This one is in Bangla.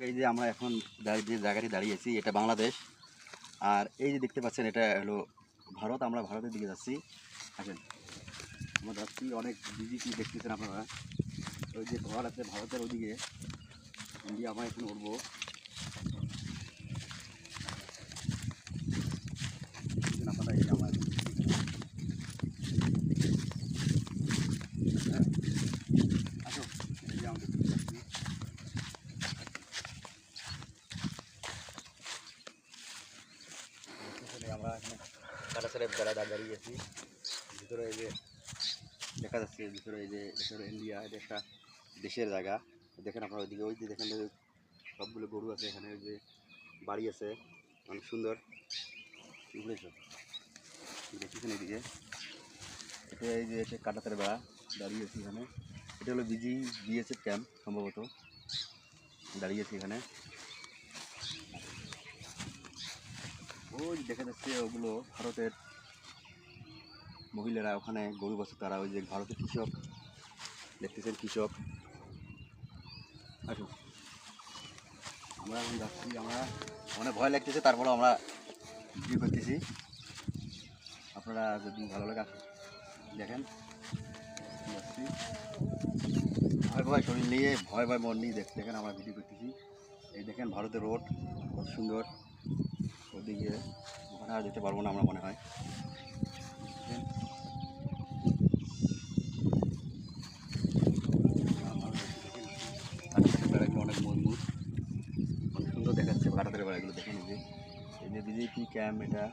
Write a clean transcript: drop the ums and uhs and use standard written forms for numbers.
এই যে আমরা এখন যে জায়গাটি দাঁড়িয়েছি এটা বাংলাদেশ, আর এই যে দেখতে পাচ্ছেন এটা হলো ভারত। আমরা ভারতের দিকে যাচ্ছি। আসেন, আমরা যাচ্ছি অনেক বিজি কি দেখতেছেন আপনারা। ওই যে ঘর আছে ভারতের ওদিকে, ইন্ডিয়া আমরা এখন উঠবো। আপনারা এই যে আমার আসো, এই যে আমাদের যাচ্ছি। আমরা এখানে কাটা ছেড়ে বেড়া দাঁড়িয়ে আছি। ভিতরে এই যে দেখা যাচ্ছে, ভিতরে এই যে এটা হলো ইন্ডিয়া, এটা একটা দেশের জায়গা। দেখেন আপনারা ওইদিকে, ওই যে দেখেন সবগুলো গরু আছে এখানে, ওই যে বাড়ি আছে অনেক সুন্দর। বুঝেছো, দেখেছেন এইদিকে এটা এই যে এটা কাটাতার বেড়া দাঁড়িয়ে আছি এখানে। এটা হলো বিএসএফ ক্যাম্প সম্ভবত, দাঁড়িয়ে আছি এখানে। ওই দেখা যাচ্ছে ওগুলো ভারতের মহিলারা ওখানে গরু বসে, তারা ওই যে ভারতের কৃষক দেখতেছেন, কৃষক। আসুন, আমরা এখন যাচ্ছি। আমরা অনেক ভয় লাগতেছে, তারপরেও আমরা ভিডিও করতেছি। আপনারা যদি ভালো লাগে দেখেন। যাচ্ছি ভয় ভয় শরীর নিয়ে, ভয় ভয় মন নিয়ে দেখেন আমরা ভিডিও করতেছি। এই দেখেন ভারতের রোড কত সুন্দর। ওদিকে ওখানে আর যেতে পারবো না আমরা মনে হয়। বেড়াগুলো অনেক মজবুত, অনেক সুন্দর দেখাচ্ছে কাটাতের বেড়াগুলো। দেখেন এই যে বিজেপি ক্যাম্প এটা।